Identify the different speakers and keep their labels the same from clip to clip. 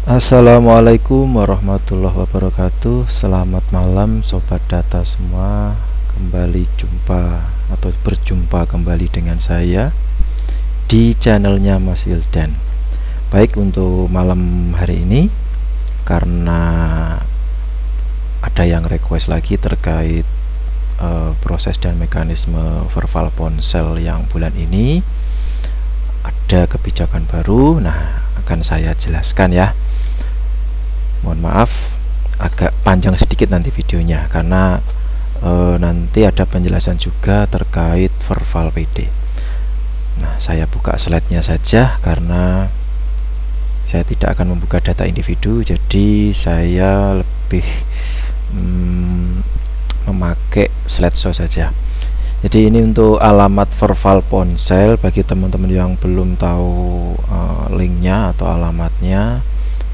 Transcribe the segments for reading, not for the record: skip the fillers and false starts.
Speaker 1: Assalamualaikum warahmatullahi wabarakatuh. Selamat malam sobat data semua. Kembali jumpa atau berjumpa kembali dengan saya di channelnya Mas Wildan. Baik, untuk malam hari ini karena ada yang request lagi terkait proses dan mekanisme verval ponsel yang bulan ini ada kebijakan baru. Nah, akan saya jelaskan ya. Mohon maaf agak panjang sedikit nanti videonya karena nanti ada penjelasan juga terkait verval PD. Nah, saya buka slide-nya saja karena saya tidak akan membuka data individu, jadi saya lebih memakai slideshow saja. Jadi ini untuk alamat verval ponsel bagi teman-teman yang belum tahu linknya atau alamatnya.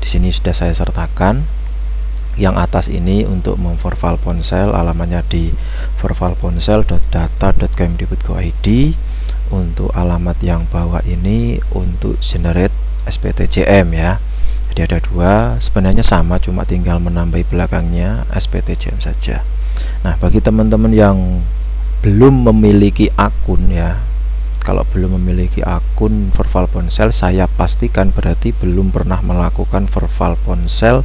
Speaker 1: Di sini sudah saya sertakan. Yang atas ini untuk memverval ponsel, alamatnya di vervalponsel.data.kemdikbud.go.id. Untuk alamat yang bawah ini untuk generate SPTJM ya. Jadi ada dua, sebenarnya sama, cuma tinggal menambah belakangnya SPTJM saja. Nah, bagi teman-teman yang belum memiliki akun ya, kalau belum memiliki akun verval ponsel, saya pastikan berarti belum pernah melakukan verval ponsel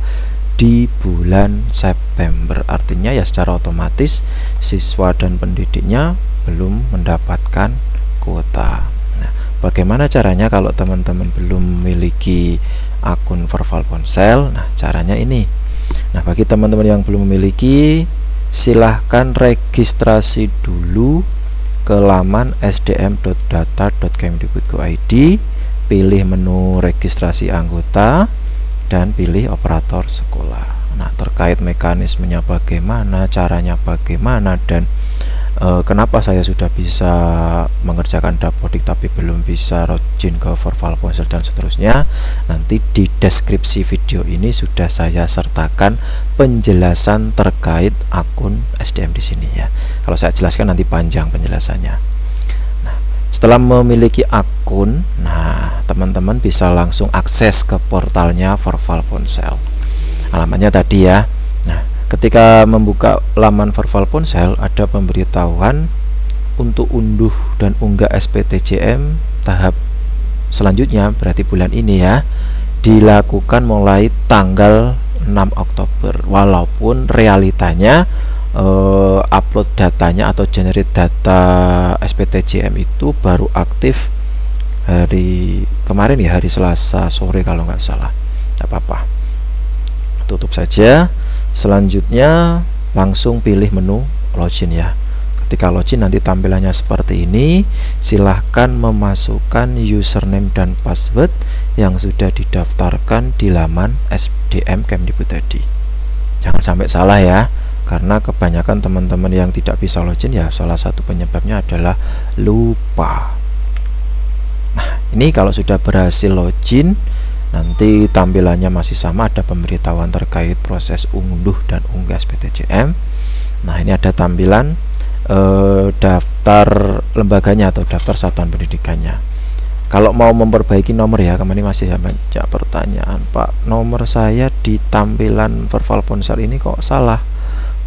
Speaker 1: di bulan September. Artinya ya secara otomatis siswa dan pendidiknya belum mendapatkan kuota. Nah, bagaimana caranya kalau teman-teman belum memiliki akun verval ponsel? Nah, caranya ini. Nah, bagi teman-teman yang belum memiliki, silahkan registrasi dulu ke laman sdm.data.kemdikbud.go.id, pilih menu registrasi anggota dan pilih operator sekolah. Nah, terkait mekanismenya bagaimana, caranya bagaimana, dan kenapa saya sudah bisa mengerjakan dapodik tapi belum bisa login ke verval ponsel dan seterusnya, nanti di deskripsi video ini sudah saya sertakan penjelasan terkait akun SDM di sini ya. Kalau saya jelaskan nanti panjang penjelasannya. Nah, setelah memiliki akun, nah teman-teman bisa langsung akses ke portalnya verval ponsel. Alamatnya tadi ya. Nah, ketika membuka laman verval ponsel, ada pemberitahuan untuk unduh dan unggah SPTJM tahap selanjutnya, berarti bulan ini ya, dilakukan mulai tanggal 6 Oktober. Walaupun realitanya upload datanya atau generate data SPTJM itu baru aktif hari kemarin ya, hari Selasa sore kalau nggak salah. Nggak apa-apa, tutup saja. Selanjutnya langsung pilih menu login ya. Ketika login nanti tampilannya seperti ini. Silahkan memasukkan username dan password yang sudah didaftarkan di laman SDM Kemdikbud tadi. Jangan sampai salah ya, karena kebanyakan teman-teman yang tidak bisa login ya salah satu penyebabnya adalah lupa. Nah, ini kalau sudah berhasil login, nanti tampilannya masih sama, ada pemberitahuan terkait proses unduh dan unggah SPTJM. Nah, ini ada tampilan daftar lembaganya atau daftar satuan pendidikannya. Kalau mau memperbaiki nomor ya, kemarin masih banyak pertanyaan, Pak, nomor saya di tampilan verval ponsel ini kok salah,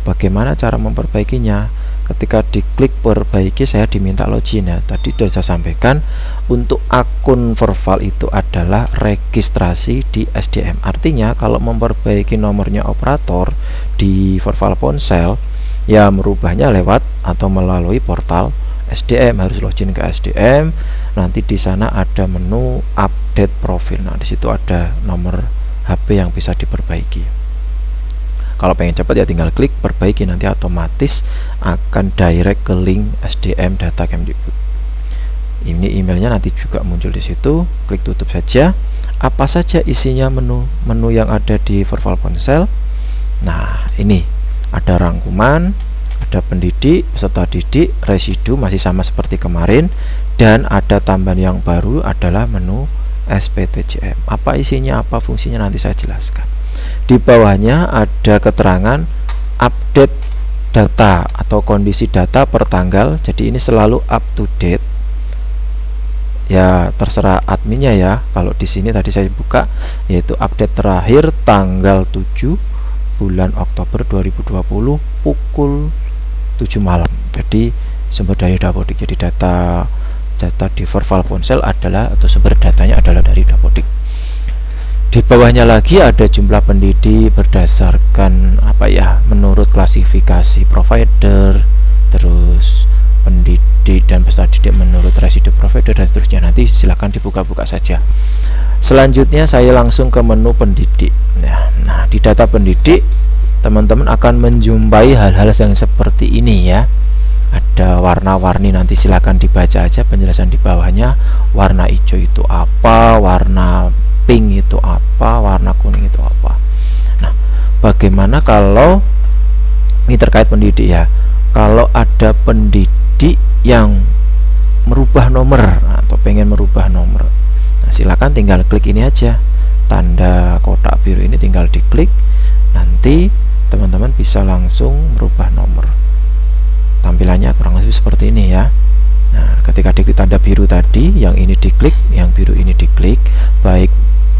Speaker 1: bagaimana cara memperbaikinya? Ketika diklik perbaiki, saya diminta login ya. Tadi sudah saya sampaikan, untuk akun verval itu adalah registrasi di SDM. Artinya kalau memperbaiki nomornya operator di verval ponsel, ya merubahnya lewat atau melalui portal SDM, harus login ke SDM. Nanti di sana ada menu update profil. Nah, di situ ada nomor HP yang bisa diperbaiki. Kalau pengen cepat ya tinggal klik perbaiki, nanti otomatis akan direct ke link SDM data Kemdikbud. Ini emailnya nanti juga muncul di situ. Klik tutup saja. Apa saja isinya menu yang ada di verval ponsel? Nah, ini ada rangkuman, ada pendidik, peserta didik, residu masih sama seperti kemarin, dan ada tambahan yang baru adalah menu SPTJM. Apa isinya, apa fungsinya, nanti saya jelaskan. Di bawahnya ada keterangan update data atau kondisi data per tanggal. Jadi ini selalu up to date ya terserah adminnya ya. Kalau di sini tadi saya buka yaitu update terakhir tanggal 7 bulan Oktober 2020 pukul 7 malam. Jadi sumber dari Dapodik. Jadi data di Verval Ponsel adalah, atau sumber datanya adalah dari Dapodik. Di bawahnya lagi ada jumlah pendidik berdasarkan apa ya, menurut klasifikasi provider, terus pendidik dan peserta didik menurut residu provider dan seterusnya. Nanti silahkan dibuka-buka saja. Selanjutnya saya langsung ke menu pendidik. Nah, di data pendidik teman-teman akan menjumpai hal-hal yang seperti ini ya. Ada warna-warni, nanti silakan dibaca aja penjelasan di bawahnya. Warna hijau itu apa, warna pink itu apa, warna kuning itu apa. Nah, bagaimana kalau ini terkait pendidik ya? Kalau ada pendidik yang merubah nomor atau pengen merubah nomor, nah, silakan tinggal klik ini aja, tanda kotak biru ini tinggal diklik, nanti teman-teman bisa langsung merubah nomor. Tampilannya kurang lebih seperti ini ya. Nah, ketika diklik tanda biru tadi, yang ini diklik, yang biru ini diklik, baik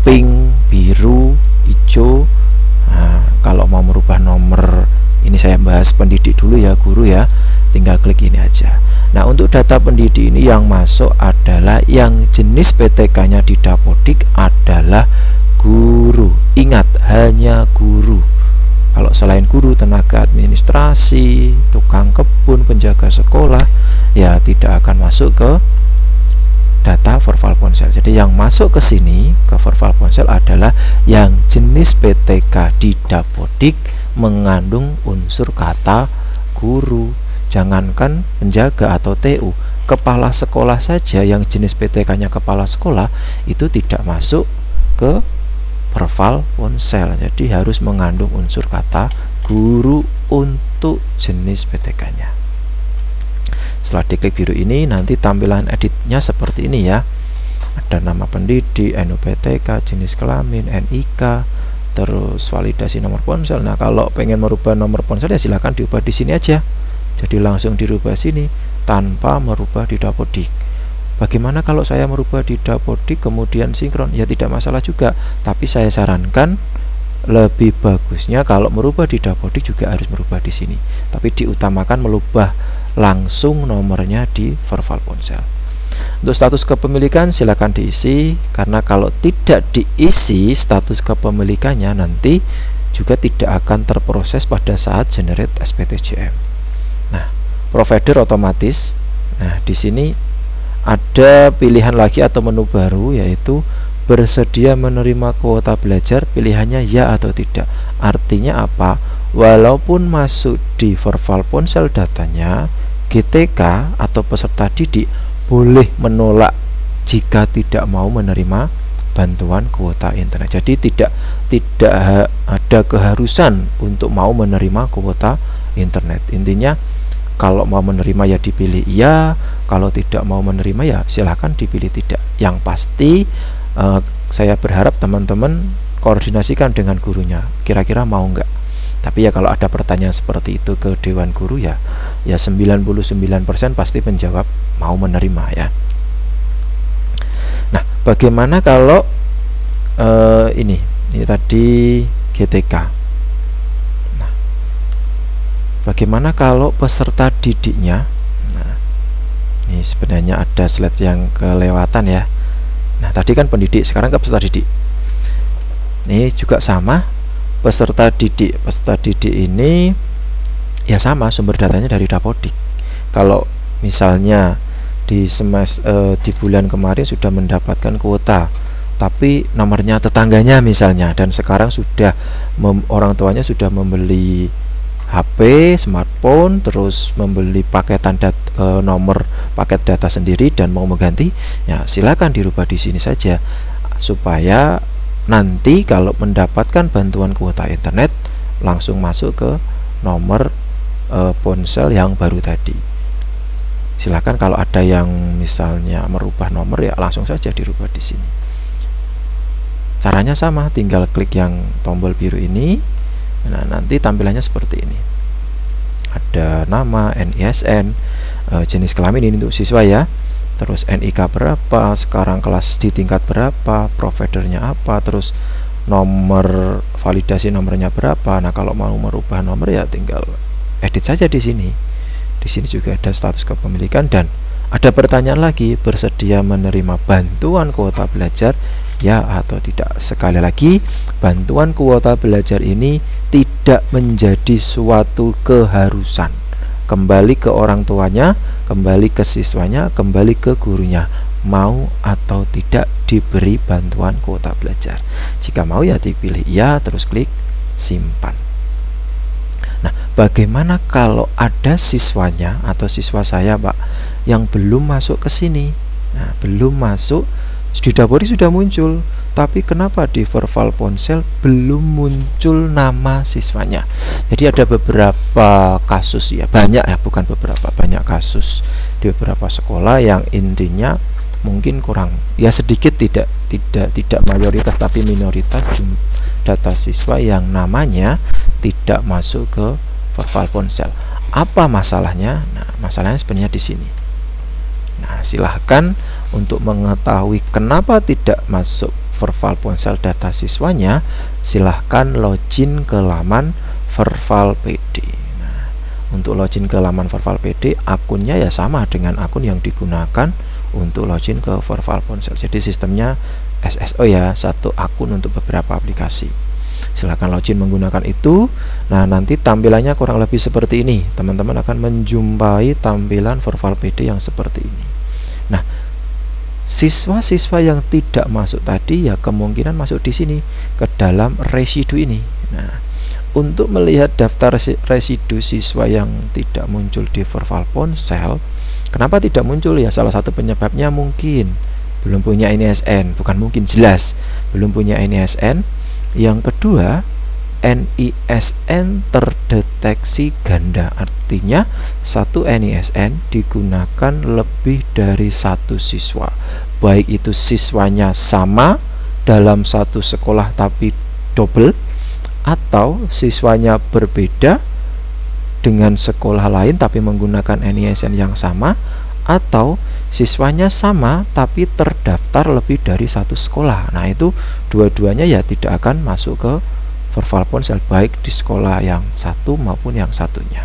Speaker 1: pink, biru, hijau. Nah, kalau mau merubah nomor, ini saya bahas pendidik dulu ya, guru ya, tinggal klik ini aja. Nah, untuk data pendidik ini yang masuk adalah yang jenis PTK-nya di Dapodik adalah guru. Ingat, hanya guru. Kalau selain guru, tenaga administrasi, tukang kebun, penjaga sekolah, ya tidak akan masuk ke data Verval Ponsel. Jadi yang masuk ke sini, ke Verval Ponsel adalah yang jenis PTK di Dapodik mengandung unsur kata guru. Jangankan penjaga atau TU, kepala sekolah saja yang jenis PTK-nya kepala sekolah itu tidak masuk ke Verval Ponsel. Jadi harus mengandung unsur kata guru untuk jenis PTK-nya. Setelah diklik biru ini, nanti tampilan editnya seperti ini ya. Ada nama pendidik, NUPTK, jenis kelamin, NIK, terus validasi nomor ponsel. Nah, kalau pengen merubah nomor ponsel ya silahkan diubah di sini aja. Jadi langsung dirubah sini tanpa merubah di Dapodik. Bagaimana kalau saya merubah di Dapodik kemudian sinkron? Ya tidak masalah juga, tapi saya sarankan lebih bagusnya kalau merubah di Dapodik juga harus merubah di sini. Tapi diutamakan merubah langsung nomornya di Verval Ponsel. Untuk status kepemilikan silakan diisi, karena kalau tidak diisi status kepemilikannya nanti juga tidak akan terproses pada saat generate SPTJM. Nah, provider otomatis. Nah, di sini ada pilihan lagi atau menu baru, yaitu bersedia menerima kuota belajar, pilihannya ya atau tidak. Artinya apa? Walaupun masuk di Verval Ponsel datanya, GTK atau peserta didik boleh menolak jika tidak mau menerima bantuan kuota internet. Jadi tidak ada keharusan untuk mau menerima kuota internet. Intinya kalau mau menerima ya dipilih iya, kalau tidak mau menerima ya silahkan dipilih tidak. Yang pasti saya berharap teman-teman koordinasikan dengan gurunya, kira-kira mau enggak. Tapi ya kalau ada pertanyaan seperti itu ke Dewan Guru ya 99% pasti menjawab mau menerima ya. Nah, bagaimana kalau ini tadi GTK. Bagaimana kalau peserta didiknya? Nah, ini sebenarnya ada slide yang kelewatan ya. Nah, tadi kan pendidik, sekarang ke peserta didik. Ini juga sama, peserta didik. Peserta didik ini ya sama, sumber datanya dari Dapodik. Kalau misalnya di bulan kemarin sudah mendapatkan kuota, tapi nomornya tetangganya misalnya, dan sekarang sudah orang tuanya sudah membeli HP, smartphone, terus membeli paketan nomor paket data sendiri dan mau mengganti, ya silakan dirubah di sini saja supaya nanti kalau mendapatkan bantuan kuota internet langsung masuk ke nomor ponsel yang baru tadi. Silakan kalau ada yang misalnya merubah nomor ya langsung saja dirubah di sini. Caranya sama, tinggal klik yang tombol biru ini. Nah, nanti tampilannya seperti ini. Ada nama, NISN, jenis kelamin ini untuk siswa ya. terus NIK berapa, sekarang kelas di tingkat berapa, providernya apa, terus nomor validasi nomornya berapa. Nah, kalau mau merubah nomor ya tinggal edit saja di sini. Di sini juga ada status kepemilikan dan ada pertanyaan lagi, bersedia menerima bantuan kuota belajar ya atau tidak. Sekali lagi, bantuan kuota belajar ini tidak menjadi suatu keharusan. Kembali ke orang tuanya, kembali ke siswanya, kembali ke gurunya, mau atau tidak diberi bantuan kuota belajar. Jika mau ya dipilih ya, terus klik simpan. Nah, bagaimana kalau ada siswanya atau siswa saya, Pak, yang belum masuk ke sini? Nah, belum masuk, di Dapuri sudah muncul, tapi kenapa di Verval Ponsel belum muncul nama siswanya? Jadi ada beberapa kasus ya, banyak ya, bukan beberapa, banyak kasus di beberapa sekolah yang intinya mungkin kurang, ya sedikit, tidak mayoritas tapi minoritas data siswa yang namanya tidak masuk ke Verval Ponsel. Apa masalahnya? Nah, masalahnya sebenarnya di sini. Nah, silahkan untuk mengetahui kenapa tidak masuk Verval Ponsel data siswanya, silahkan login ke laman Verval PD. Nah, untuk login ke laman Verval PD, akunnya ya sama dengan akun yang digunakan untuk login ke Verval Ponsel. Jadi sistemnya SSO ya, satu akun untuk beberapa aplikasi. Silahkan login menggunakan itu. Nah, nanti tampilannya kurang lebih seperti ini. Teman-teman akan menjumpai tampilan Verval PD yang seperti ini. Nah, siswa-siswa yang tidak masuk tadi ya kemungkinan masuk di sini ke dalam residu ini. Nah, untuk melihat daftar residu siswa yang tidak muncul di Verval Ponsel, kenapa tidak muncul ya? Salah satu penyebabnya mungkin belum punya NISN, bukan mungkin, jelas belum punya NISN. Yang kedua, NISN terdeteksi ganda, artinya satu NISN digunakan lebih dari satu siswa, baik itu siswanya sama dalam satu sekolah tapi double, atau siswanya berbeda dengan sekolah lain tapi menggunakan NISN yang sama, atau siswanya sama tapi terdaftar lebih dari satu sekolah. Nah, itu dua-duanya ya tidak akan masuk ke Verval Ponsel, baik di sekolah yang satu maupun yang satunya.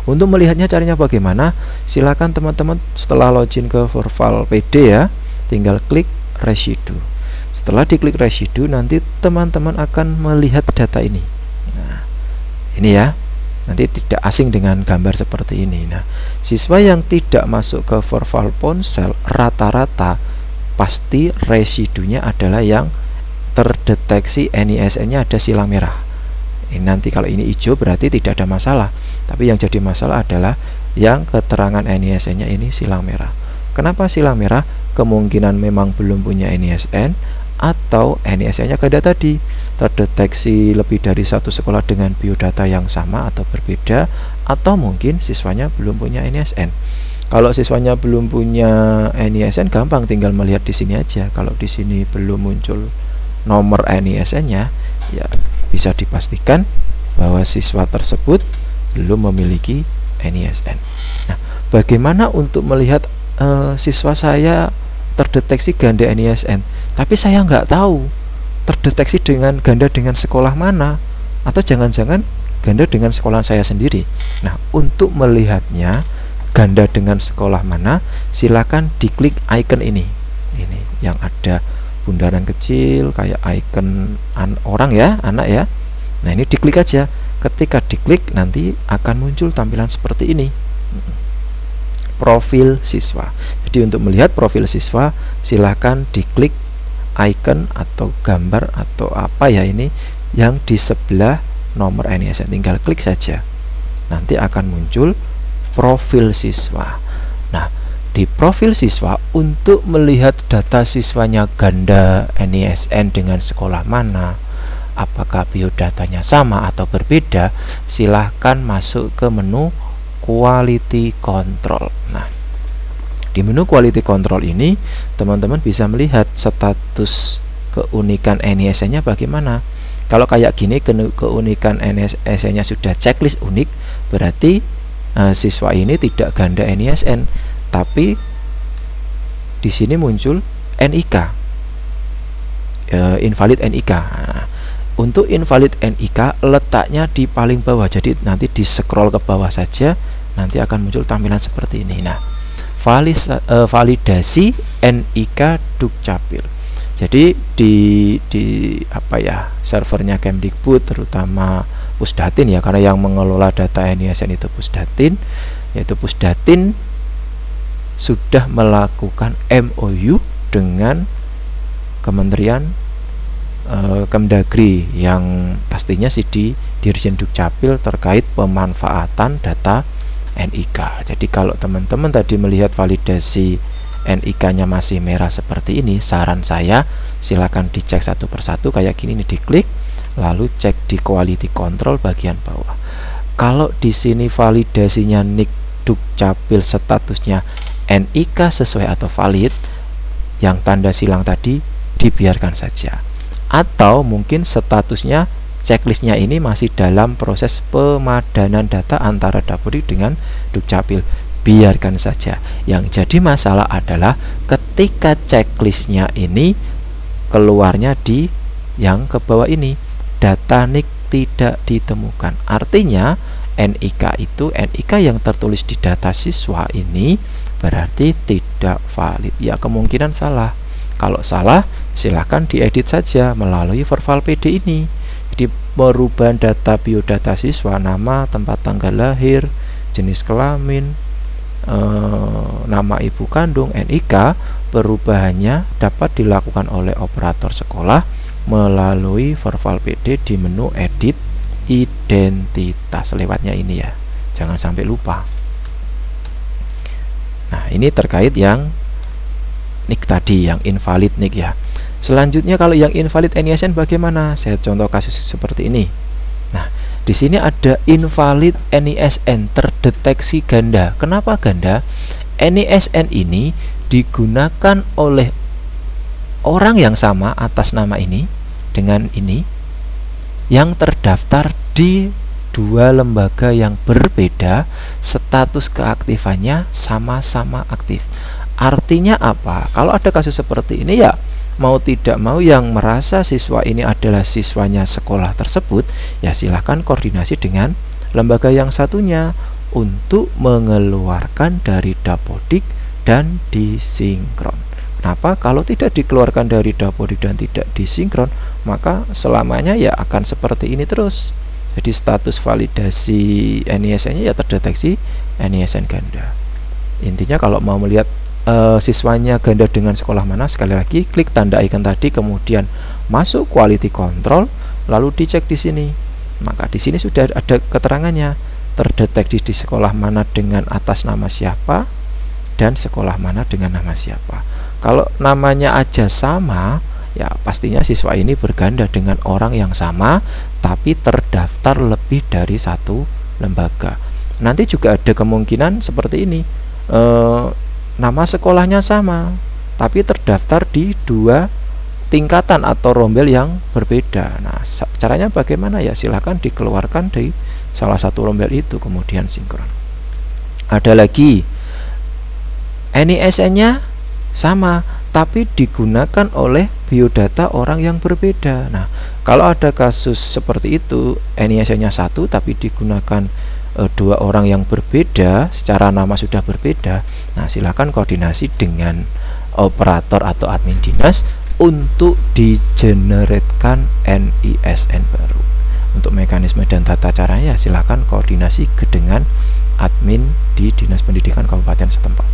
Speaker 1: Untuk melihatnya caranya bagaimana? Silakan teman-teman setelah login ke Verval PD ya, tinggal klik residu. Setelah diklik residu, nanti teman-teman akan melihat data ini. Nah, ini ya, nanti tidak asing dengan gambar seperti ini. Nah, siswa yang tidak masuk ke Verval Ponsel rata-rata pasti residunya adalah yang terdeteksi NISN-nya ada silang merah. Ini nanti kalau ini hijau berarti tidak ada masalah, tapi yang jadi masalah adalah yang keterangan NISN-nya ini silang merah. Kenapa silang merah? Kemungkinan memang belum punya NISN, atau NISN-nya ganda tadi, terdeteksi lebih dari satu sekolah dengan biodata yang sama atau berbeda, atau mungkin siswanya belum punya NISN. Kalau siswanya belum punya NISN, gampang, tinggal melihat di sini aja. Kalau di sini belum muncul nomor NISN-nya, ya bisa dipastikan bahwa siswa tersebut belum memiliki NISN. Nah, bagaimana untuk melihat siswa saya terdeteksi ganda NISN, tapi saya nggak tahu terdeteksi dengan ganda dengan sekolah mana, atau jangan-jangan ganda dengan sekolah saya sendiri. Nah, untuk melihatnya ganda dengan sekolah mana, silakan diklik icon ini yang ada bundaran kecil kayak icon orang ya, anak ya. Nah, ini diklik aja. Ketika diklik nanti akan muncul tampilan seperti ini, profil siswa. Jadi untuk melihat profil siswa, silahkan diklik icon atau gambar atau apa ya ini yang di sebelah nomor NISN, tinggal klik saja, nanti akan muncul profil siswa. Nah, di profil siswa, untuk melihat data siswanya ganda NISN dengan sekolah mana, apakah biodatanya sama atau berbeda, silahkan masuk ke menu quality control. Nah, di menu quality control ini teman-teman bisa melihat status keunikan NISN-nya bagaimana. Kalau kayak gini, keunikan NISN-nya sudah checklist unik, berarti siswa ini tidak ganda NISN, tapi di sini muncul NIK, invalid NIK. Nah, untuk invalid NIK letaknya di paling bawah, jadi nanti di scroll ke bawah saja, nanti akan muncul tampilan seperti ini. Nah, validasi NIK Dukcapil. Jadi di apa ya, servernya Kemdikbud, terutama Pusdatin ya, karena yang mengelola data NISN itu Pusdatin, yaitu Pusdatin sudah melakukan MOU dengan Kementerian Kemdagri yang pastinya sih di Dirjen Dukcapil terkait pemanfaatan data NIK. Jadi kalau teman-teman tadi melihat validasi NIK-nya masih merah seperti ini, saran saya silakan dicek satu persatu kayak gini nih, diklik lalu cek di quality control bagian bawah. Kalau di sini validasinya NIK Dukcapil statusnya NIK sesuai atau valid, yang tanda silang tadi dibiarkan saja. Atau mungkin statusnya checklistnya ini masih dalam proses pemadanan data antara Dapodik dengan Dukcapil, biarkan saja. Yang jadi masalah adalah ketika checklistnya ini keluarnya di yang ke bawah ini, data NIK tidak ditemukan. Artinya NIK itu, NIK yang tertulis di data siswa ini berarti tidak valid. Ya, kemungkinan salah. Kalau salah, silahkan diedit saja melalui verbal PD ini. Jadi perubahan data biodata siswa, nama, tempat tanggal lahir, jenis kelamin, nama ibu kandung, NIK, perubahannya dapat dilakukan oleh operator sekolah melalui verbal PD di menu edit identitas. Lewatnya ini ya, jangan sampai lupa. Nah, ini terkait yang NIK tadi, yang invalid NIK ya. Selanjutnya kalau yang invalid NISN bagaimana? Saya contoh kasus seperti ini. Nah, di sini ada invalid NISN terdeteksi ganda. Kenapa ganda? NISN ini digunakan oleh orang yang sama atas nama ini dengan ini, yang terdaftar di dua lembaga yang berbeda, status keaktifannya sama-sama aktif. Artinya apa? Kalau ada kasus seperti ini ya, mau tidak mau yang merasa siswa ini adalah siswanya sekolah tersebut, ya silahkan koordinasi dengan lembaga yang satunya untuk mengeluarkan dari Dapodik dan disinkron. Kenapa? Kalau tidak dikeluarkan dari Dapodik dan tidak disinkron, maka selamanya ya akan seperti ini terus. Jadi status validasi NISN-nya ya terdeteksi NISN ganda. Intinya kalau mau melihat siswanya ganda dengan sekolah mana, sekali lagi klik tanda icon tadi, kemudian masuk quality control, lalu dicek di sini. Maka di sini sudah ada keterangannya, terdeteksi di sekolah mana dengan atas nama siapa dan sekolah mana dengan nama siapa. Kalau namanya aja sama, ya pastinya siswa ini berganda dengan orang yang sama tapi terdaftar lebih dari satu lembaga. Nanti juga ada kemungkinan seperti ini, nama sekolahnya sama tapi terdaftar di dua tingkatan atau rombel yang berbeda. Nah, caranya bagaimana? Ya silahkan dikeluarkan dari salah satu rombel itu kemudian sinkron. Ada lagi NISN-nya sama tapi digunakan oleh biodata orang yang berbeda. Nah, kalau ada kasus seperti itu, NISN-nya satu tapi digunakan dua orang yang berbeda, secara nama sudah berbeda, nah silakan koordinasi dengan operator atau admin dinas untuk digeneratkan NISN baru. Untuk mekanisme dan tata caranya silakan koordinasi dengan admin di Dinas Pendidikan Kabupaten setempat.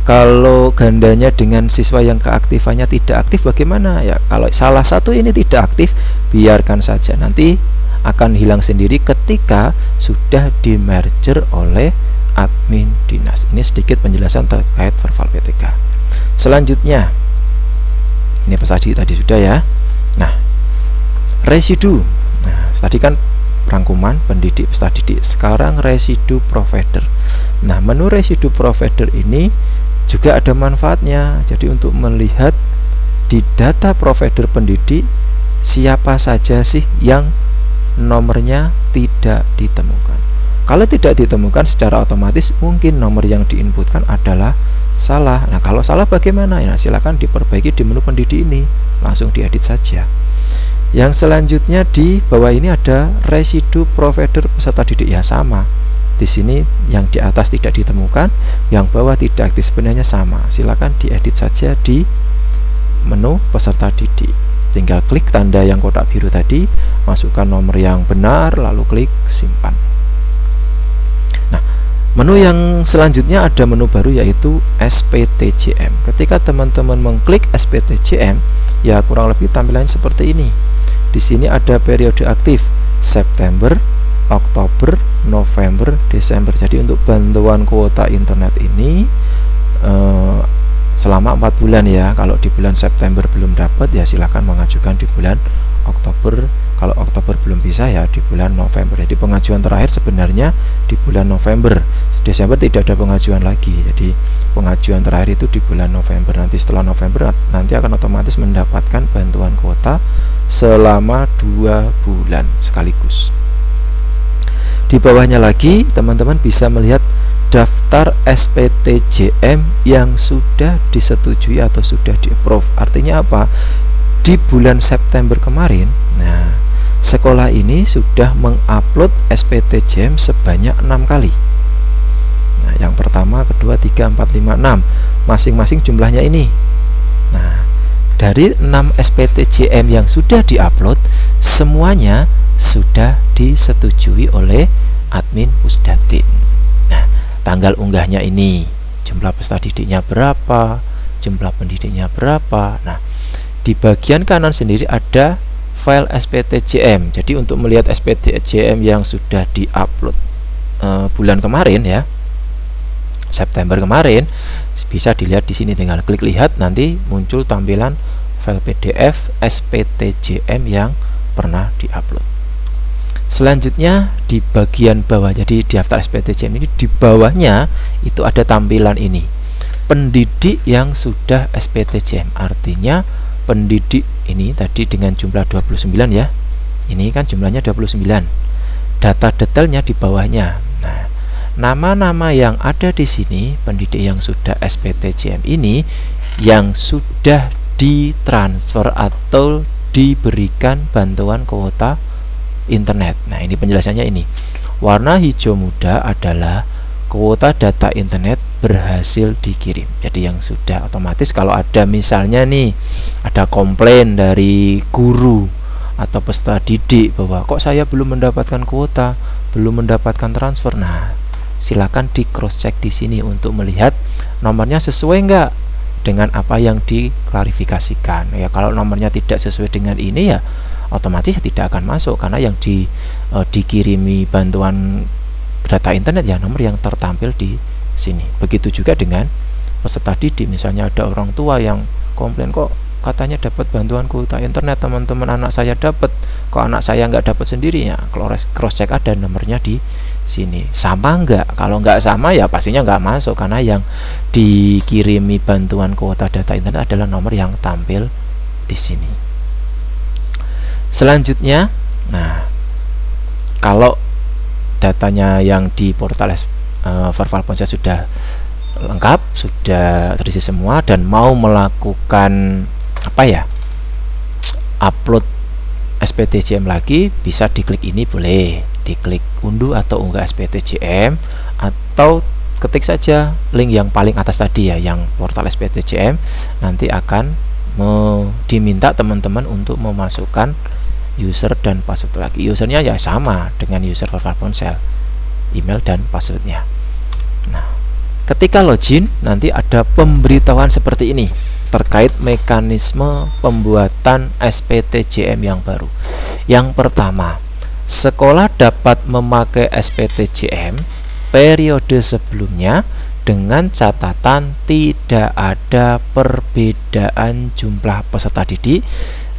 Speaker 1: Kalau gandanya dengan siswa yang keaktifannya tidak aktif bagaimana? Ya, kalau salah satu ini tidak aktif, biarkan saja, nanti akan hilang sendiri ketika sudah di merger oleh admin dinas. Ini sedikit penjelasan terkait verbal PTK. Selanjutnya, ini tadi sudah ya. Nah, residu. Nah, tadi kan rangkuman pendidik peserta didik. Sekarang residu provider. Nah, menu residu provider ini juga ada manfaatnya. Jadi untuk melihat di data provider pendidik siapa saja sih yang nomornya tidak ditemukan. Kalau tidak ditemukan, secara otomatis mungkin nomor yang diinputkan adalah salah. Nah, kalau salah bagaimana? Nah, silakan diperbaiki di menu pendidik ini, langsung diedit saja. Yang selanjutnya di bawah ini ada residu provider peserta didik, ya sama. Di sini yang di atas tidak ditemukan, yang bawah tidak aktif, sebenarnya sama. Silakan diedit saja di menu peserta didik. Tinggal klik tanda yang kotak biru tadi, masukkan nomor yang benar, lalu klik simpan. Nah, menu yang selanjutnya ada menu baru yaitu SPTJM. Ketika teman-teman mengklik SPTJM, ya kurang lebih tampilannya seperti ini. Di sini ada periode aktif September, Oktober, November, Desember. Jadi untuk bantuan kuota internet ini selama 4 bulan ya. Kalau di bulan September belum dapat, ya silakan mengajukan di bulan Oktober. Kalau Oktober belum bisa, ya di bulan November. Jadi pengajuan terakhir sebenarnya di bulan November. Desember tidak ada pengajuan lagi. Jadi pengajuan terakhir itu di bulan November. Nanti setelah November nanti akan otomatis mendapatkan bantuan kuota selama 2 bulan sekaligus. Di bawahnya lagi teman-teman bisa melihat daftar SPTJM yang sudah disetujui atau sudah di-approve. Artinya apa? Di bulan September kemarin, nah, sekolah ini sudah mengupload SPTJM sebanyak 6 kali. Nah, yang pertama, kedua, 3, 4, 5, 6. Masing-masing jumlahnya ini. Nah, dari 6 SPTJM yang sudah diupload, semuanya sudah disetujui oleh admin Pusdatin. Nah, tanggal unggahnya ini, jumlah peserta didiknya berapa, jumlah pendidiknya berapa. Nah, di bagian kanan sendiri ada file SPTJM. Jadi untuk melihat SPTJM yang sudah diupload bulan kemarin ya, September kemarin, bisa dilihat di sini. Tinggal klik lihat, nanti muncul tampilan file PDF SPTJM yang pernah diupload. Selanjutnya di bagian bawah, jadi daftar SPTJM ini di bawahnya itu ada tampilan ini, pendidik yang sudah SPTJM. Artinya pendidik ini tadi dengan jumlah 29 ya, ini kan jumlahnya 29. Data detailnya di bawahnya. Nah, nama-nama yang ada di sini pendidik yang sudah SPTJM ini yang sudah ditransfer atau diberikan bantuan kuota internet. Nah, ini penjelasannya ini. Warna hijau muda adalah kuota data internet berhasil dikirim. Jadi yang sudah otomatis, kalau ada misalnya nih ada komplain dari guru atau peserta didik bahwa kok saya belum mendapatkan kuota, belum mendapatkan transfer. Nah, silakan di cross check di sini untuk melihat nomornya sesuai enggak dengan apa yang diklarifikasikan. Ya, kalau nomornya tidak sesuai dengan ini, ya otomatis tidak akan masuk, karena yang dikirimi bantuan data internet ya nomor yang tertampil di sini. Begitu juga dengan peserta didik. Misalnya ada orang tua yang komplain, kok katanya dapat bantuan kuota internet, teman-teman anak saya dapat, kok anak saya nggak dapat sendiri. Ya, cross check ada nomornya di sini. Sama enggak? Kalau nggak sama, ya pastinya nggak masuk, karena yang dikirimi bantuan kuota data internet adalah nomor yang tampil di sini. Selanjutnya, nah, kalau datanya yang di portal Verval Ponsel sudah lengkap, sudah terisi semua, dan mau melakukan upload SPTJM lagi, bisa diklik ini, boleh diklik unduh atau unggah SPTJM, atau ketik saja link yang paling atas tadi ya, yang portal SPTJM. Nanti akan diminta teman-teman untuk memasukkan user dan password lagi. Usernya ya sama dengan user Verval Ponsel, email dan passwordnya. Nah, ketika login nanti ada pemberitahuan seperti ini terkait mekanisme pembuatan SPTJM yang baru. Yang pertama, sekolah dapat memakai SPTJM periode sebelumnya dengan catatan tidak ada perbedaan jumlah peserta didik.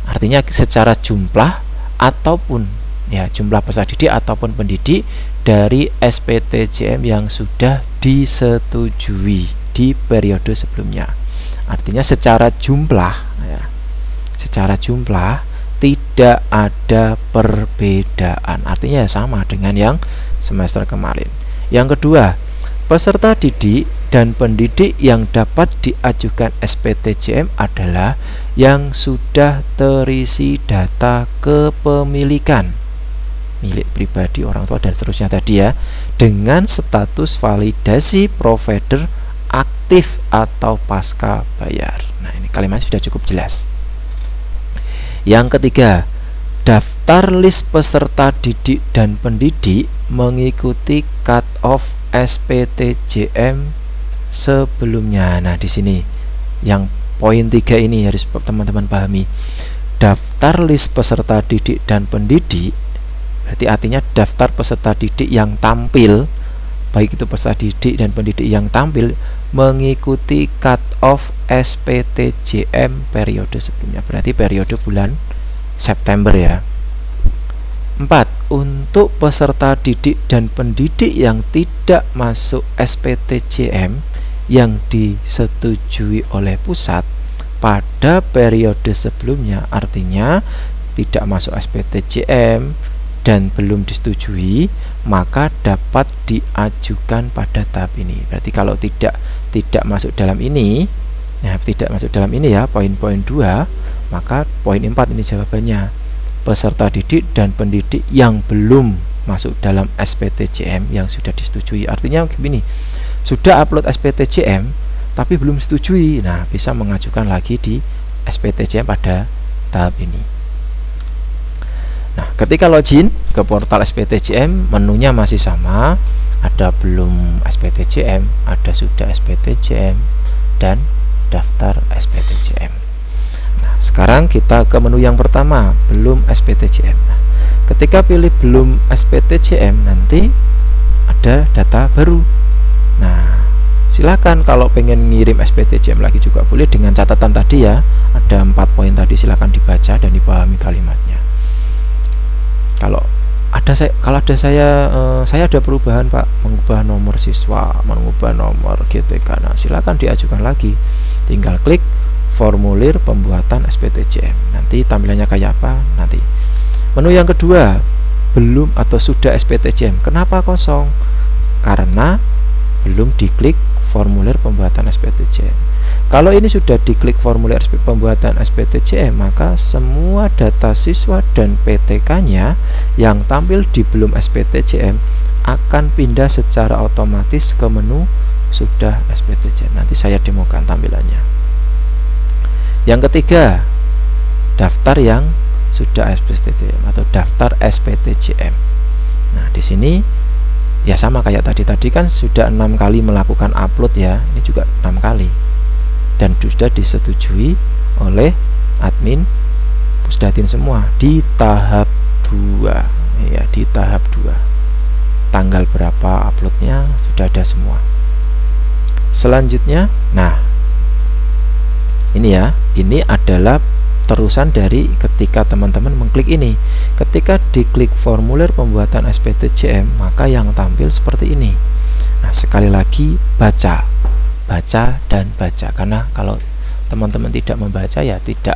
Speaker 1: Artinya secara jumlah ataupun ya jumlah peserta didik ataupun pendidik dari SPTJM yang sudah disetujui di periode sebelumnya. Artinya secara jumlah ya, secara jumlah tidak ada perbedaan. Artinya ya sama dengan yang semester kemarin. Yang kedua, peserta didik dan pendidik yang dapat diajukan SPTJM adalah yang sudah terisi data kepemilikan milik pribadi orang tua dan seterusnya tadi ya, dengan status validasi provider aktif atau pasca bayar. Nah, ini kalimatnya sudah cukup jelas. Yang ketiga, daftar list peserta didik dan pendidik mengikuti cut-off SPTJM sebelumnya. Nah, di sini yang poin 3 ini harus teman-teman pahami. Daftar list peserta didik dan pendidik berarti artinya daftar peserta didik yang tampil, baik itu peserta didik dan pendidik yang tampil mengikuti cut-off SPTJM periode sebelumnya, berarti periode bulan September ya. 4. Untuk peserta didik dan pendidik yang tidak masuk SPTJM yang disetujui oleh pusat pada periode sebelumnya, artinya tidak masuk SPTJM dan belum disetujui, maka dapat diajukan pada tahap ini. Berarti kalau tidak masuk dalam ini, nah tidak masuk dalam ini ya, poin-poin 2, maka poin 4 ini jawabannya. Peserta didik dan pendidik yang belum masuk dalam SPTJM yang sudah disetujui. Artinya begini, sudah upload SPTJM tapi belum setujui, nah bisa mengajukan lagi di SPTJM pada tahap ini. Nah, ketika login ke portal SPTJM, menunya masih sama, ada belum SPTJM, ada sudah SPTJM, dan daftar SPTJM. Nah, sekarang kita ke menu yang pertama, belum SPTJM. Nah, ketika pilih belum SPTJM, nanti ada data baru. Nah, silakan kalau pengen ngirim SPTJM lagi juga boleh dengan catatan tadi ya, ada 4 poin tadi, silakan dibaca dan dipahami kalimatnya. Kalau ada saya ada perubahan Pak, mengubah nomor siswa, mengubah nomor GTK, nah silakan diajukan lagi, tinggal klik formulir pembuatan SPTJM, nanti tampilannya kayak apa nanti. Menu yang kedua, belum atau sudah SPTJM. Kenapa kosong? Karena belum diklik formulir pembuatan SPTJM. Kalau ini sudah diklik formulir pembuatan SPTJM, maka semua data siswa dan PTK-nya yang tampil di belum SPTJM akan pindah secara otomatis ke menu sudah SPTJM. Nanti saya demokan tampilannya. Yang ketiga, daftar yang sudah SPTJM atau daftar SPTJM. Nah, di sini ya sama kayak tadi kan sudah 6 kali melakukan upload ya, ini juga 6 kali. Dan sudah disetujui oleh admin Pusdatin semua di tahap 2 ya, di tahap 2. Tanggal berapa uploadnya sudah ada semua. Selanjutnya, nah ini ya, ini adalah terusan dari ketika teman-teman mengklik ini. Ketika diklik formulir pembuatan SPTJM, maka yang tampil seperti ini. Nah, sekali lagi baca dan baca, karena kalau teman-teman tidak membaca ya tidak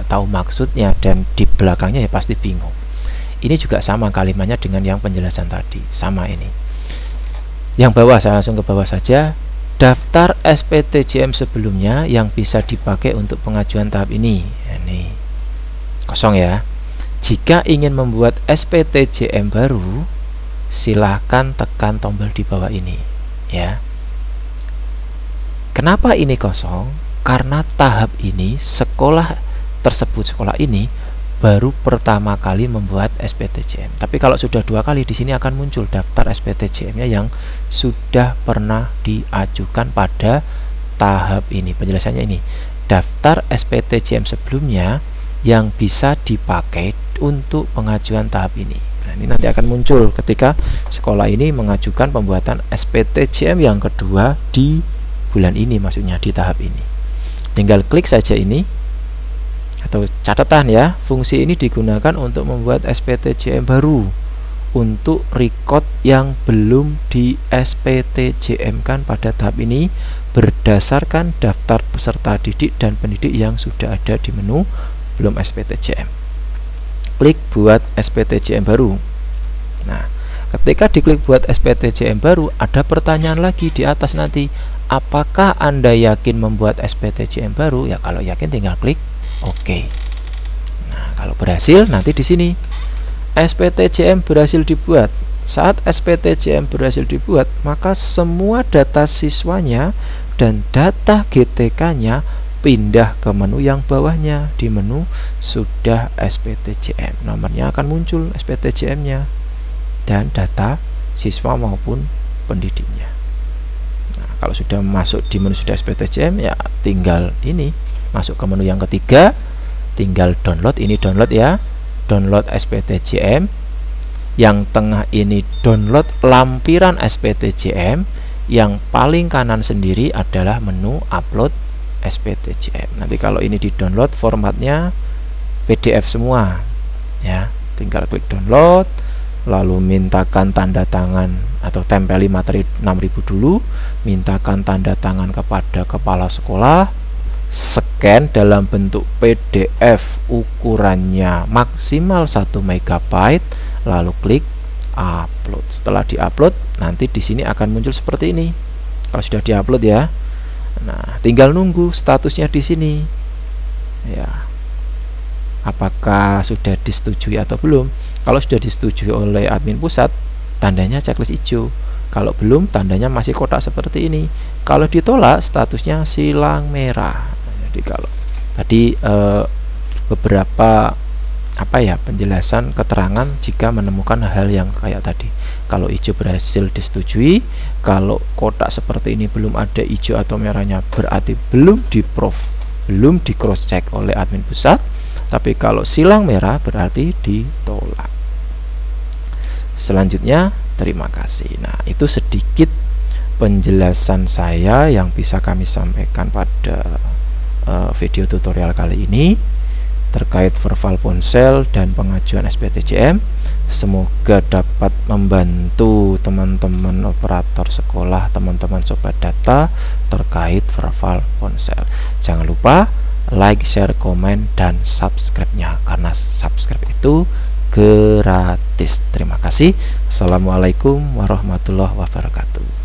Speaker 1: tahu maksudnya, dan di belakangnya ya pasti bingung. Ini juga sama kalimatnya dengan yang penjelasan tadi, sama ini. Yang bawah, saya langsung ke bawah saja. Daftar SPTJM sebelumnya yang bisa dipakai untuk pengajuan tahap ini. Ini kosong ya. Jika ingin membuat SPTJM baru, silahkan tekan tombol di bawah ini ya. Kenapa ini kosong? Karena tahap ini sekolah ini baru pertama kali membuat SPTJM. Tapi kalau sudah 2 kali, di sini akan muncul daftar SPTJM-nya yang sudah pernah diajukan pada tahap ini. Penjelasannya ini, daftar SPTJM sebelumnya yang bisa dipakai untuk pengajuan tahap ini. Nah, ini nanti akan muncul ketika sekolah ini mengajukan pembuatan SPTJM yang kedua di bulan ini, maksudnya di tahap ini. Tinggal klik saja ini, atau catatan ya, fungsi ini digunakan untuk membuat SPTJM baru untuk record yang belum di SPTJM kan pada tahap ini berdasarkan daftar peserta didik dan pendidik yang sudah ada di menu belum SPTJM. Klik buat SPTJM baru. Nah, ketika diklik buat SPTJM baru, ada pertanyaan lagi di atas nanti, apakah Anda yakin membuat SPTJM baru? Ya kalau yakin tinggal klik OK. Nah, kalau berhasil nanti di sini SPTJM berhasil dibuat. Saat SPTJM berhasil dibuat, maka semua data siswanya dan data GTK-nya pindah ke menu yang bawahnya. Di menu sudah SPTJM, nomornya akan muncul SPTJM-nya dan data siswa maupun pendidiknya. Nah, kalau sudah masuk di menu sudah SPTJM, ya tinggal ini masuk ke menu yang ketiga, tinggal download. Ini download ya, download SPTJM. Yang tengah ini download lampiran SPTJM. Yang paling kanan sendiri adalah menu upload SPTJM. Nanti kalau ini di download, formatnya PDF semua ya, tinggal klik download, lalu mintakan tanda tangan atau tempeli materi 6000 dulu, mintakan tanda tangan kepada kepala sekolah, scan dalam bentuk PDF ukurannya maksimal 1 MB, lalu klik upload. Setelah diupload, nanti di sini akan muncul seperti ini. Kalau sudah diupload ya, nah tinggal nunggu statusnya di sini ya, apakah sudah disetujui atau belum. Kalau sudah disetujui oleh admin pusat, tandanya checklist hijau. Kalau belum, tandanya masih kotak seperti ini. Kalau ditolak, statusnya silang merah. Jadi kalau tadi beberapa penjelasan keterangan jika menemukan hal yang kayak tadi. Kalau hijau berhasil disetujui, kalau kotak seperti ini belum ada hijau atau merahnya, berarti belum di cross check oleh admin pusat. Tapi kalau silang merah berarti ditolak. Selanjutnya, terima kasih. Nah, itu sedikit penjelasan saya yang bisa kami sampaikan pada video tutorial kali ini terkait verbal ponsel dan pengajuan SPTJM. Semoga dapat membantu teman-teman operator sekolah, teman-teman sobat data terkait verbal ponsel. Jangan lupa like, share, komen, dan subscribe-nya, karena subscribe itu gratis. Terima kasih. Assalamualaikum warahmatullahi wabarakatuh.